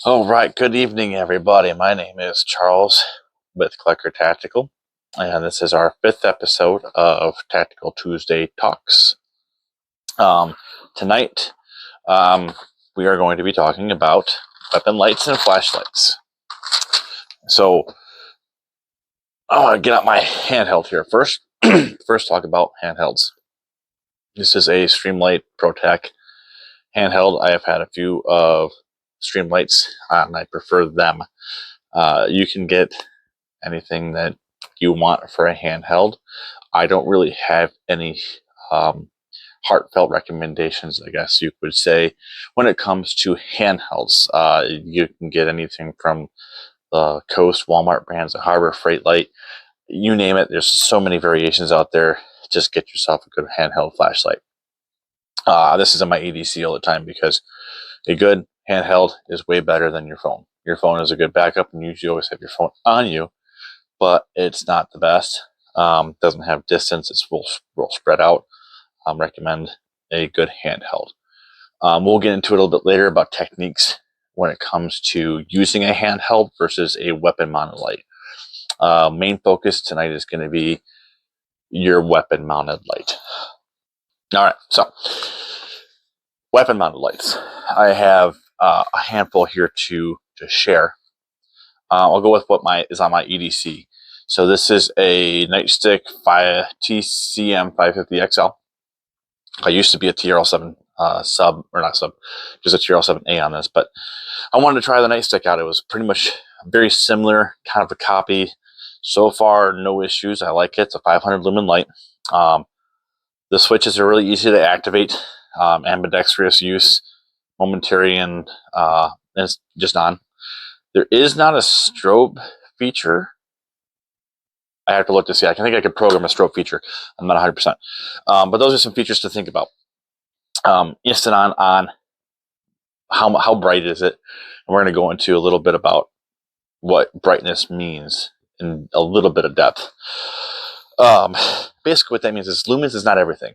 All right, good evening, everybody. My name is Charles with Klecker Tactical, and this is our 5th episode of Tactical Tuesday Talks. Tonight, we are going to be talking about weapon lights and flashlights. So, I want to get out my handheld here first. First, talk about handhelds. This is a Streamlight ProTac handheld. I have had a few of Streamlights, and I prefer them. You can get anything that you want for a handheld. I don't really have any heartfelt recommendations, I guess you could say, when it comes to handhelds. You can get anything from the Coast, Walmart brands, the Harbor Freight Light, you name it. There's so many variations out there. Just get yourself a good handheld flashlight. This is in my EDC all the time because a good handheld is way better than your phone. Your phone is a good backup, and you usually always have your phone on you, but it's not the best. Doesn't have distance. It's real spread out. Recommend a good handheld. We'll get into it a little bit later about techniques when it comes to using a handheld versus a weapon mounted light. Main focus tonight is going to be your weapon mounted light. All right, so weapon mounted lights. I have a handful here to share. I'll go with what is on my EDC. So this is a Nightstick TCM 550XL. I used to be a TRL7 sub, or not sub, just a TRL7A on this, but I wanted to try the Nightstick out. It was pretty much very similar, kind of a copy. So far, no issues. I like it. It's a 500 lumen light. The switches are really easy to activate, ambidextrous use, momentary, and it's just on. There is not a strobe feature. I have to look to see. I think I could program a strobe feature. I'm not 100%. But those are some features to think about. Instant on. How bright is it? And we're going to go into a little bit about what brightness means in a little bit of depth. Basically, what that means is lumens is not everything.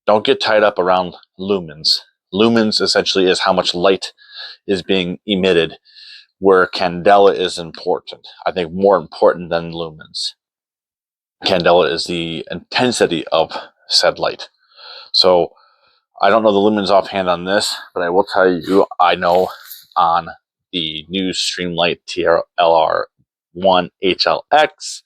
Don't get tied up around lumens. Lumens essentially is how much light is being emitted, where candela is important. I think more important than lumens. Candela is the intensity of said light. So I don't know the lumens offhand on this, but I will tell you I know on the new Streamlight TRLR1 HLX,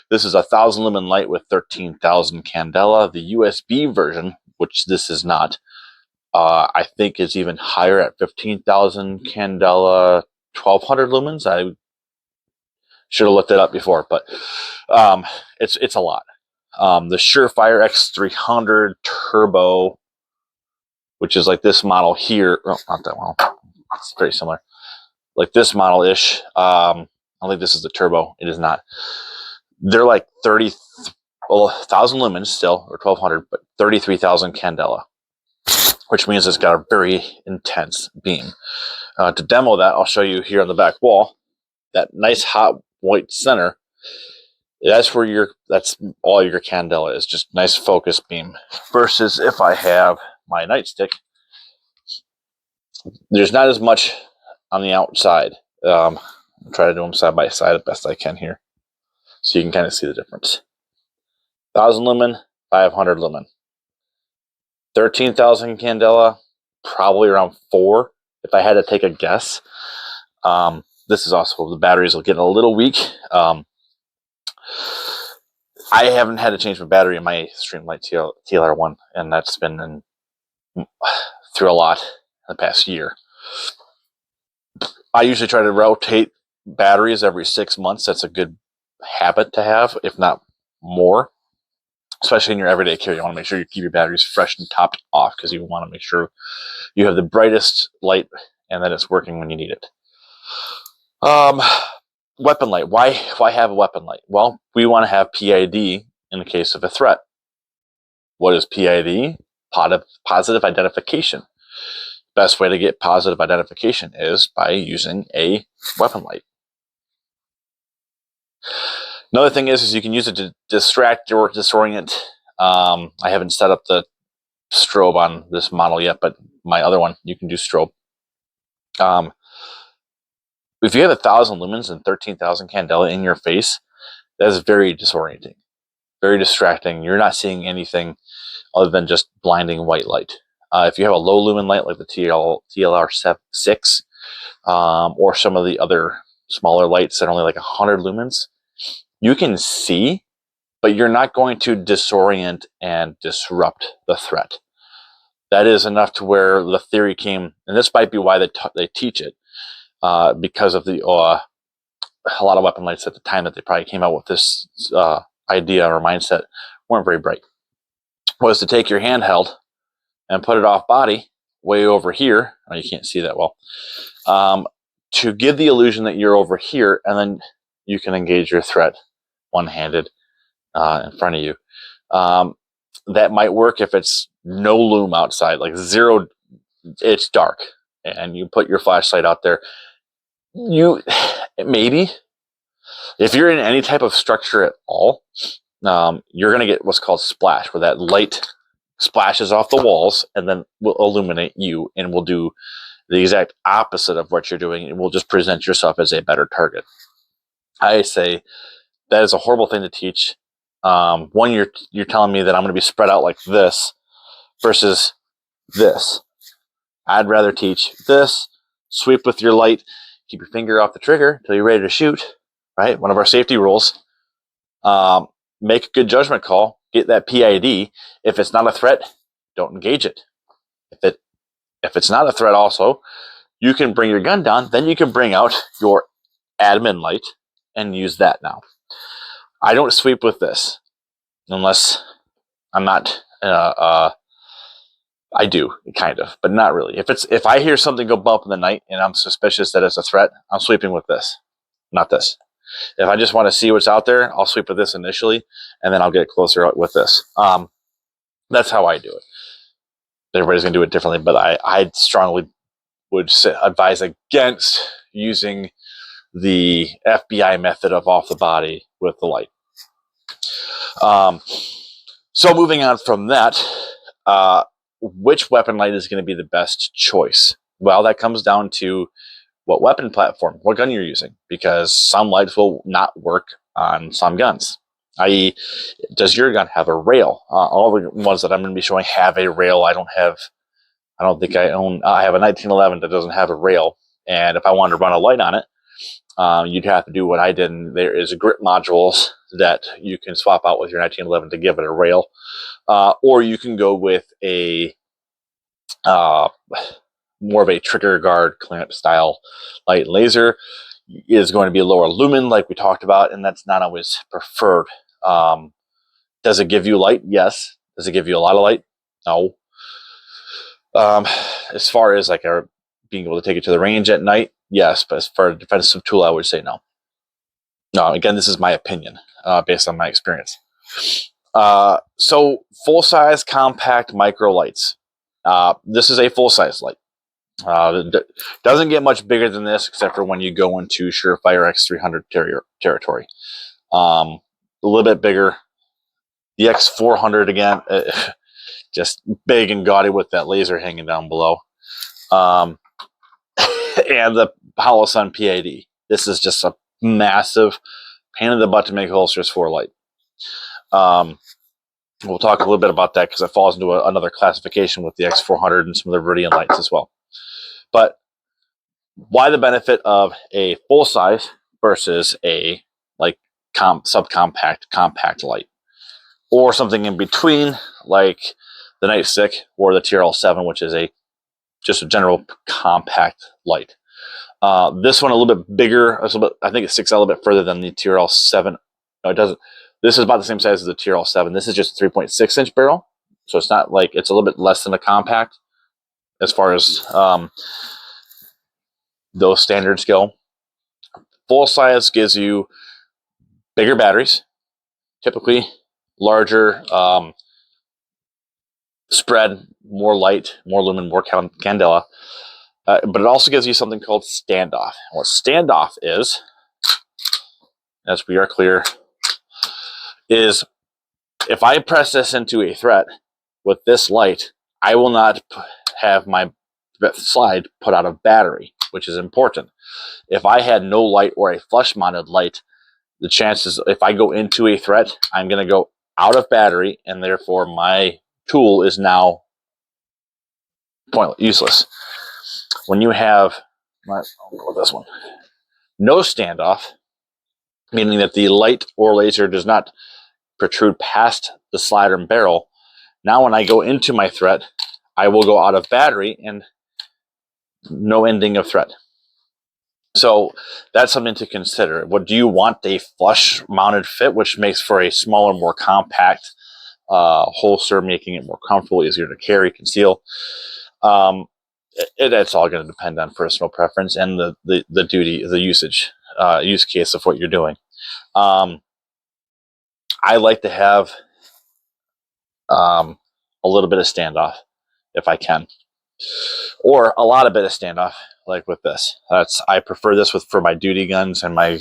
this is a 1,000 lumen light with 13,000 candela. The USB version, which this is not, I think is even higher at 15,000 candela, 1,200 lumens. I should have looked it up before, but it's a lot. The Surefire X300 Turbo, which is like this model here. Oh, not that one. It's very similar. Like this model-ish. I don't think this is the Turbo. It is not. They're like 1,000 lumens still, or 1,200, but 33,000 candela, which means it's got a very intense beam. To demo that, I'll show you here on the back wall, that nice hot white center. That's all your candela is, just nice focus beam. Versus if I have my Nightstick, there's not as much on the outside. I'll try to do them side by side as best I can here, so you can kind of see the difference. 1,000 lumen, 500 lumen. 13,000 candela, probably around 4, if I had to take a guess. This is also, the batteries will get a little weak. I haven't had to change my battery in my Streamlight TLR1, and that's been through a lot in the past year. I usually try to rotate batteries every 6 months. That's a good habit to have, if not more, especially in your everyday carry. You want to make sure you keep your batteries fresh and topped off, because you want to make sure you have the brightest light and that it's working when you need it. Weapon light. Why have a weapon light? Well, we want to have PID in the case of a threat. What is PID? Positive identification. Best way to get positive identification is by using a weapon light. Another thing is you can use it to distract or disorient. I haven't set up the strobe on this model yet, but my other one, you can do strobe. if you have 1,000 lumens and 13,000 candela in your face, that's very disorienting, very distracting. You're not seeing anything other than just blinding white light. If you have a low lumen light like the TLR6, or some of the other smaller lights that are only like 100 lumens, you can see, but you're not going to disorient and disrupt the threat. That is enough to where the theory came, and this might be why they teach it, because of the a lot of weapon lights at the time that they probably came out with this idea or mindset weren't very bright, was to take your handheld and put it off body way over here. Oh, you can't see that well. To give the illusion that you're over here, and then you can engage your threat one-handed in front of you. That might work if it's no loom outside, like zero, it's dark, and you put your flashlight out there. Maybe if you're in any type of structure at all, you're going to get what's called splash, where that light splashes off the walls and then will illuminate you and will do the exact opposite of what you're doing. It will just present yourself as a better target. I say that is a horrible thing to teach. One, you're telling me that I'm going to be spread out like this versus this. I'd rather teach this. Sweep with your light. Keep your finger off the trigger until you're ready to shoot. Right? One of our safety rules. Make a good judgment call. Get that PID. If it's not a threat, don't engage it. If it's not a threat also, you can bring your gun down. Then you can bring out your admin light and use that now. I don't sweep with this unless I'm not. I do, kind of, but not really. If I hear something go bump in the night and I'm suspicious that it's a threat, I'm sweeping with this, not this. If I just want to see what's out there, I'll sweep with this initially, and then I'll get closer with this. That's how I do it. Everybody's going to do it differently, but I strongly would advise against using the FBI method of off the body with the light. So moving on from that, which weapon light is going to be the best choice? Well, that comes down to what weapon platform, what gun you're using, because some lights will not work on some guns. I.e., does your gun have a rail? All the ones that I'm going to be showing have a rail. I don't think I own. I have a 1911 that doesn't have a rail, and if I wanted to run a light on it, you'd have to do what I did. And there is grip modules that you can swap out with your 1911 to give it a rail, or you can go with a more of a trigger guard clamp style light. Laser is going to be a lower lumen, like we talked about, and that's not always preferred. Does it give you light? Yes. Does it give you a lot of light? No. As far as like being able to take it to the range at night, yes. But as far as a defensive tool, I would say no. No, again, this is my opinion based on my experience. So full-size compact micro lights. This is a full-size light. Doesn't get much bigger than this, except for when you go into Surefire X300 territory. A little bit bigger. The X400 again, just big and gaudy with that laser hanging down below. And the Holosun PID. This is just a massive pain in the butt to make holsters for light. We'll talk a little bit about that because it falls into another classification with the X400 and some of the Viridian lights as well. But why the benefit of a full size versus a like subcompact compact light, or something in between like the Nightstick or the TRL7, which is just a general compact light. This one a little bit bigger. I think it sticks out a little bit further than the TRL7. No, it doesn't. This is about the same size as the TRL7. This is just a 3.6-inch barrel, so it's not like it's a little bit less than a compact as far as those standards go. Full size gives you bigger batteries, typically larger spread, more light, more lumen, more candela. But it also gives you something called standoff. And what standoff is, as we are clear, is if I press this into a threat with this light, I will not have my slide put out of battery. which is important. If I had no light or a flush mounted light, the chances, if I go into a threat, I'm going to go out of battery, and therefore my tool is now pointless, useless. When you have, I'll go with this one, no standoff, meaning that the light or laser does not protrude past the slider and barrel, now when I go into my threat, I will go out of battery and no ending of threat. So that's something to consider. What do you want? A flush mounted fit, which makes for a smaller, more compact holster, making it more comfortable, easier to carry, conceal. It's all going to depend on personal preference and the duty, the usage, use case of what you're doing. I like to have a little bit of standoff if I can, or a lot of bit of standoff, like with this. I prefer this for my duty guns and my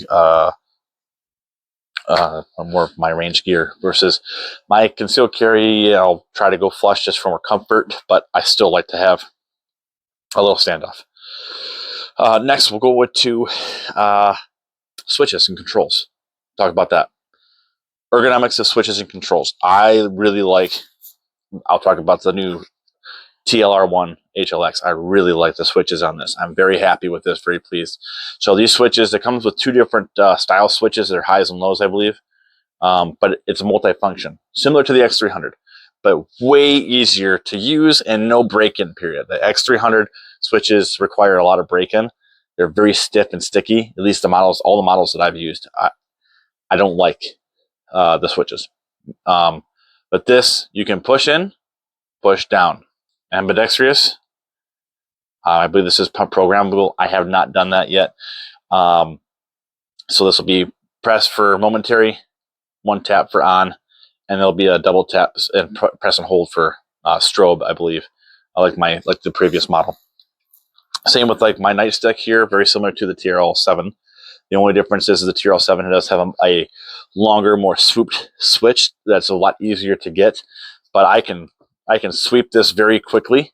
more of my range gear versus my concealed carry. I'll try to go flush just for more comfort, but I still like to have a little standoff. Next, we'll go to switches and controls. Talk about that. Ergonomics of switches and controls. I really like, I'll talk about the new TLR1 HLX. I really like the switches on this. I'm very happy with this, very pleased. So these switches, it comes with two different style switches. They're highs and lows, I believe. But it's multi-function, similar to the X300, but way easier to use and no break-in period. The X300 switches require a lot of break-in. They're very stiff and sticky. At least all the models that I've used, I don't like the switches. But this, you can push in, push down. Ambidextrous. I believe this is programmable. I have not done that yet. So this will be press for momentary, one tap for on, and there'll be a double tap and press and hold for strobe, I believe. I like the previous model. Same with like my nightstick here, very similar to the TRL7. The only difference is the TRL7 does have a longer, more swooped switch that's a lot easier to get, but I can sweep this very quickly.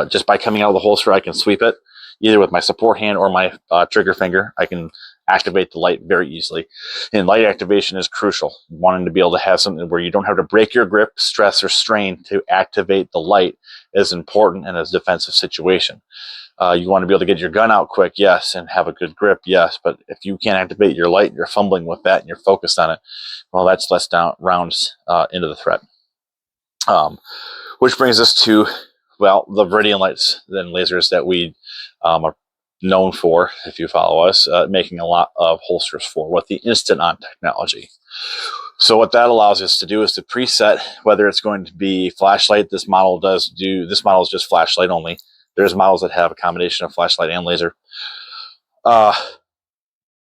Just by coming out of the holster, I can sweep it either with my support hand or my trigger finger. I can activate the light very easily. And light activation is crucial. Wanting to be able to have something where you don't have to break your grip, stress, or strain to activate the light is important in a defensive situation. You want to be able to get your gun out quick, yes, and have a good grip, yes, but if you can't activate your light, you're fumbling with that and you're focused on it, well, that's less rounds into the threat. Which brings us to, well, the Veridian lights and lasers that we are known for, if you follow us, making a lot of holsters for, with the Instant On technology. So what that allows us to do is to preset whether it's going to be flashlight. This model is just flashlight only. There's models that have a combination of flashlight and laser.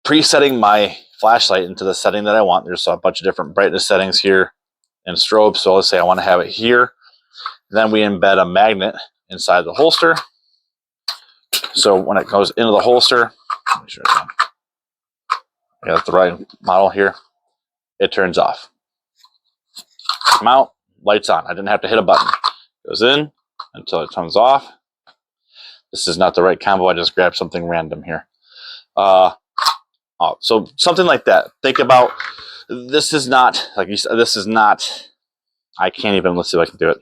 Presetting my flashlight into the setting that I want. There's a bunch of different brightness settings here and strobe. So let's say I want to have it here. Then we embed a magnet inside the holster. So when it goes into the holster, make sure I got the right model here, it turns off. Come out, lights on. I didn't have to hit a button. Goes in until it turns off. This is not the right combo. I just grabbed something random here. So something like that. Think about, this is not, like you said, this is not, I can't even, let's see if I can do it.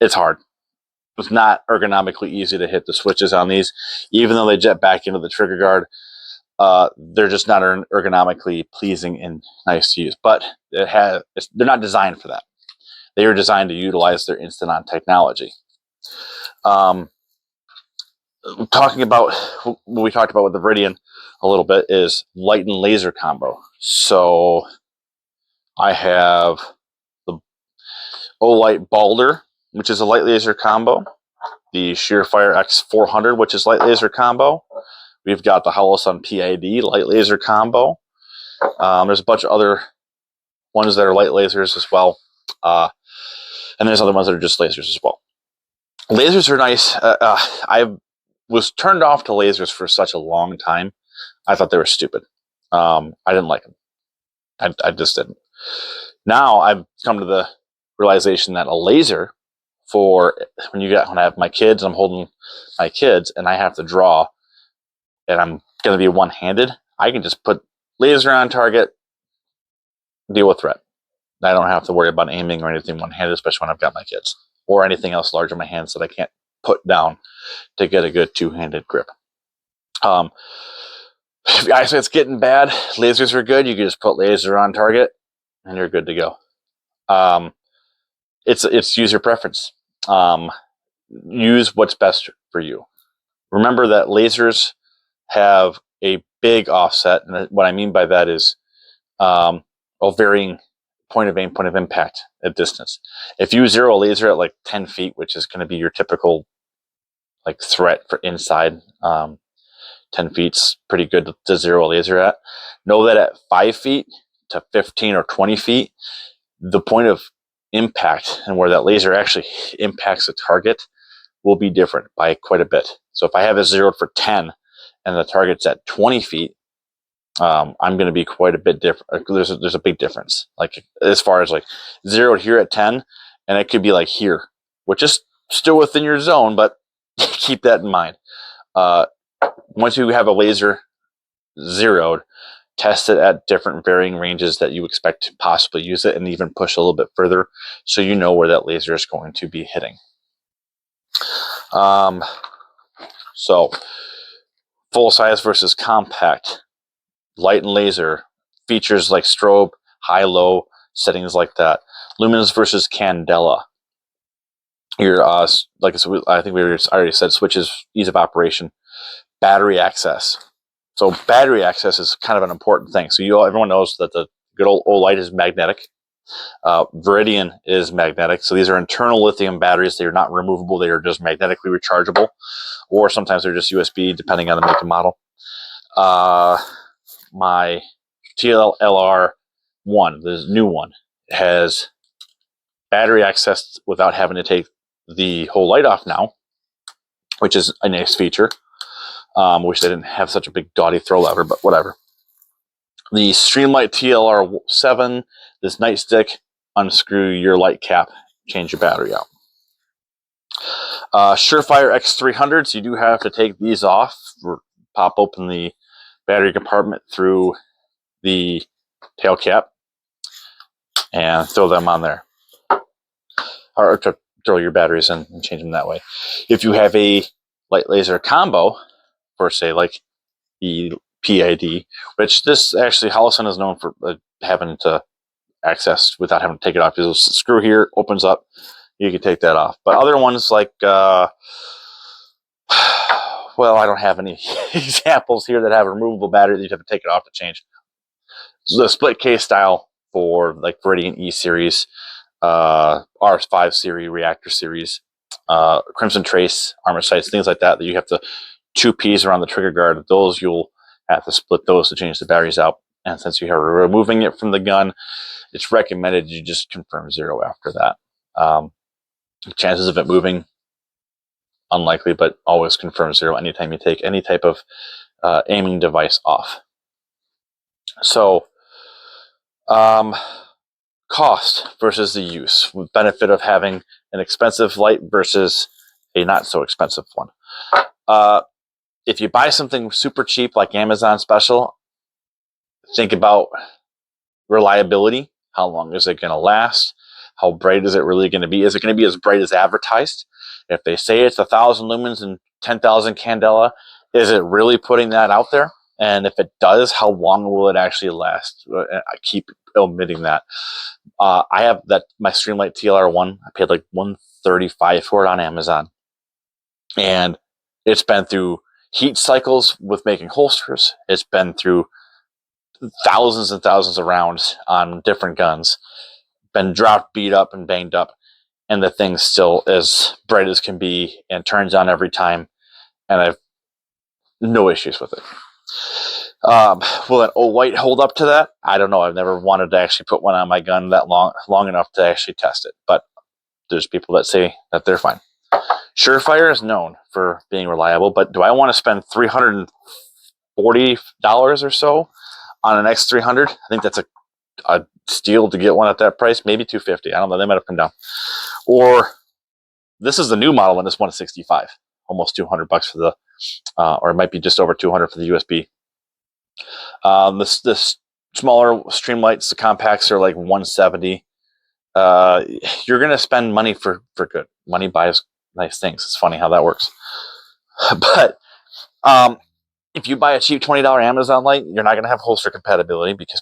It's hard. It's not ergonomically easy to hit the switches on these, even though they jet back into the trigger guard. They're just not ergonomically pleasing and nice to use, but they're not designed for that. They are designed to utilize their Instant On technology. Talking about what we talked about with the Veridian a little bit is light and laser combo. So I have the Olight Balder, which is a light laser combo. The Shearfire X400, which is light laser combo. We've got the Holosun PID light laser combo. There's a bunch of other ones that are light lasers as well. And there's other ones that are just lasers as well. Lasers are nice. I was turned off to lasers for such a long time. I thought they were stupid. I didn't like them. I just didn't. Now I've come to the realization that a laser for when I have my kids, I'm holding my kids and I have to draw and I'm going to be one-handed, I can just put laser on target, deal with threat. I don't have to worry about aiming or anything one-handed, especially when I've got my kids or anything else large in my hands that I can't put down to get a good two-handed grip. If it's getting bad, lasers are good. You can just put laser on target and you're good to go. It's user preference. Use what's best for you. Remember that lasers have a big offset, and what I mean by that is a varying point of aim, point of impact at distance. If you zero a laser at like 10 feet, which is going to be your typical like threat for inside, 10 feet's pretty good to zero a laser at. Know that at 5 feet to 15 or 20 feet, the point of impact and where that laser actually impacts the target will be different by quite a bit. So if I have it zeroed for 10 and the target's at 20 feet, I'm going to be quite a bit different. There's a big difference. Like as far as like zeroed here at 10, and it could be like here, which is still within your zone, but keep that in mind. Once you have a laser zeroed, test it at different varying ranges that you expect to possibly use it, and even push a little bit further so you know where that laser is going to be hitting. So full size versus compact, light and laser, features like strobe, high-low, settings like that. Lumens versus candela. Your like I think we already said, switches, ease of operation, battery access. So battery access is kind of an important thing. So everyone knows that the good old Olight is magnetic. Viridian is magnetic. So these are internal lithium batteries. They are not removable. They are just magnetically rechargeable, or sometimes they're just USB, depending on the make and model. My TLR1, the new one, has battery access without having to take the whole light off now, which is a nice feature. Wish they didn't have such a big gaudy throw lever, but whatever. The Streamlight TLR7, this nightstick, unscrew your light cap, change your battery out. Surefire X300s, you do have to take these off, pop open the battery compartment through the tail cap and throw them on there, or to throw your batteries in and change them that way. If you have a light laser combo, for say like the PID, which this actually Holosun is known for having to access without having to take it off. Because the screw here opens up, you can take that off. But other ones like, well, I don't have any examples here that have a removable battery that you have to take it off to change. The split case style for like Viridian E series, RS5 series, Reactor series, Crimson Trace, armor sights, things like that you have to 2 Ps around the trigger guard. Those you'll have to split those to change the batteries out. And since you are removing it from the gun, it's recommended you just confirm 0 after that. Chances of it moving, unlikely, but always confirm 0 anytime you take any type of aiming device off. So, cost versus the use, with benefit of having an expensive light versus a not so expensive one. If you buy something super cheap like Amazon Special, think about reliability. How long is it going to last? How bright is it really going to be? Is it going to be as bright as advertised? If they say it's 1,000 lumens and 10,000 candela, is it really putting that out there? And if it does, how long will it actually last? I keep omitting that. I have my Streamlight TLR1. I paid like $135 for it on Amazon, and it's been through heat cycles with making holsters. It's been through thousands and thousands of rounds on different guns, been dropped, beat up, and banged up, and the thing's still as bright as can be and turns on every time, and I've no issues with it. Will an Olight hold up to that? I don't know. I've never wanted to actually put one on my gun that long enough to actually test it, but there's people that say that they're fine. Surefire is known for being reliable, but do I want to spend $340 or so on an X300? I think that's a steal to get one at that price. Maybe $250. I don't know. They might have come down. Or this is the new model, and it's 165, almost $200 for the, or it might be just over 200 for the USB. This smaller Streamlights, the compacts are like 170. You're gonna spend money for good. Money buys nice things. It's funny how that works. But if you buy a cheap $20 Amazon light, you're not going to have holster compatibility because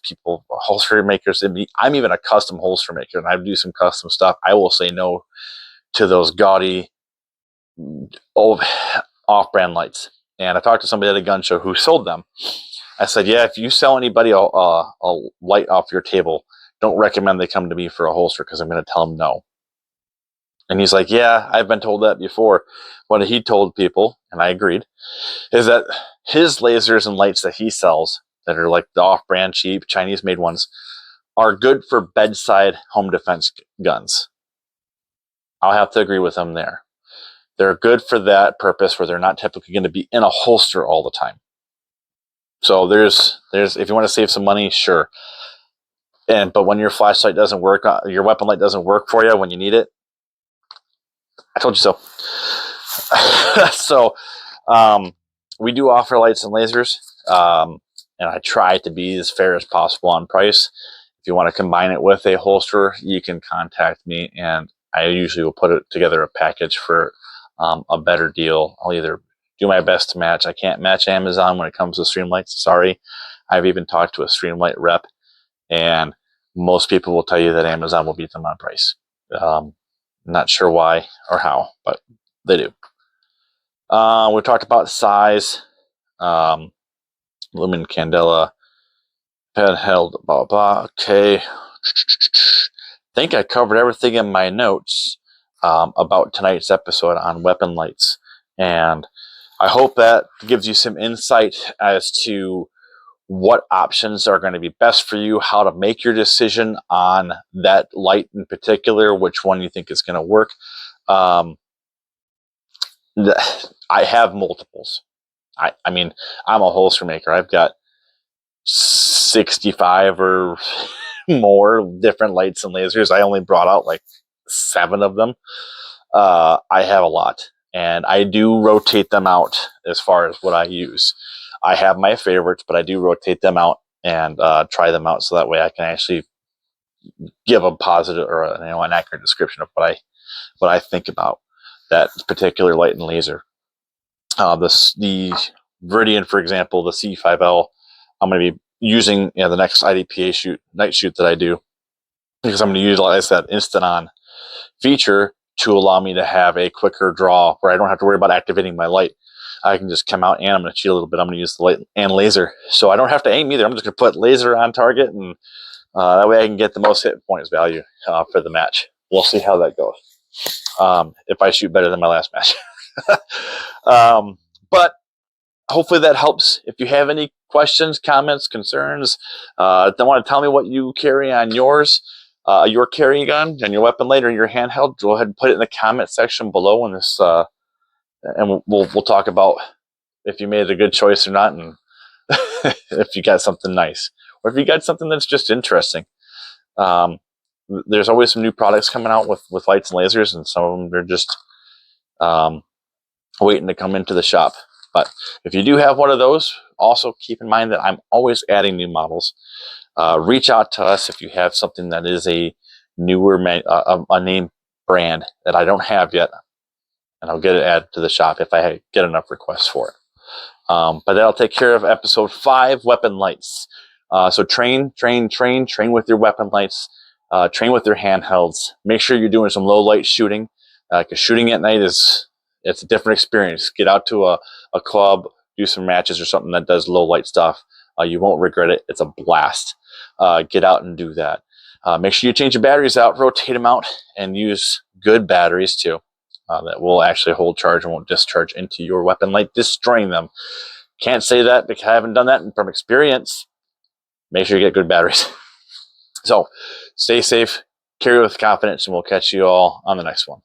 holster makers, I'm even a custom holster maker and I do some custom stuff. I will say no to those gaudy old off-brand lights. And I talked to somebody at a gun show who sold them. I said, yeah, if you sell anybody a light off your table, don't recommend they come to me for a holster because I'm going to tell them no. And he's like, yeah, I've been told that before. What he told people, and I agreed, is that his lasers and lights that he sells that are like the off-brand cheap Chinese-made ones are good for bedside home defense guns. I'll have to agree with him there. They're good for that purpose where they're not typically going to be in a holster all the time. So there's if you want to save some money, sure. But when your flashlight doesn't work, your weapon light doesn't work for you when you need it, I told you so. So we do offer lights and lasers, and I try to be as fair as possible on price. If you want to combine it with a holster, you can contact me, and I usually will put it together a package for a better deal. I'll either do my best to match. I can't match Amazon when it comes to Streamlights. Sorry. I've even talked to a Streamlight rep, and most people will tell you that Amazon will beat them on price. Not sure why or how, but they do. We talked about size, lumen candela, handheld, blah, blah. Okay. I think I covered everything in my notes about tonight's episode on weapon lights. And I hope that gives you some insight as to what options are going to be best for you, how to make your decision on that light in particular, which one you think is going to work. I have multiples. I mean, I'm a holster maker. I've got 65 or more different lights and lasers. I only brought out like 7 of them. I have a lot, and I do rotate them out as far as what I use. I have my favorites, but I do rotate them out and try them out so that way I can actually give a positive or an accurate description of what I think about that particular light and laser. The Viridian, for example, the C5L, I'm going to be using the next IDPA night shoot that I do, because I'm going to utilize that instant on feature to allow me to have a quicker draw where I don't have to worry about activating my light. I can just come out and I'm going to cheat a little bit. I'm going to use the light and laser. So I don't have to aim either. I'm just going to put laser on target, and that way I can get the most hit points value for the match. We'll see how that goes. If I shoot better than my last match. But hopefully that helps. If you have any questions, comments, concerns, don't want to tell me what you carry on your carry gun and your weapon light or your handheld, go ahead and put it in the comment section below, and this and we'll talk about if you made a good choice or not, and if you got something nice or if you got something that's just interesting. There's always some new products coming out with lights and lasers, and some of them they're just waiting to come into the shop. But if you do have one of those, also keep in mind that I'm always adding new models. Reach out to us if you have something that is a newer a name brand that I don't have yet, and I'll get it added to the shop if I get enough requests for it. But that'll take care of episode 5, weapon lights. So train with your weapon lights. Train with your handhelds. Make sure you're doing some low light shooting, because shooting at night it's a different experience. Get out to a club, do some matches or something that does low light stuff. You won't regret it. It's a blast. Get out and do that. Make sure you change your batteries out, rotate them out, and use good batteries too. That will actually hold charge and won't discharge into your weapon light, destroying them. Can't say that because I haven't done that from experience. Make sure you get good batteries. So stay safe, carry with confidence, and we'll catch you all on the next one.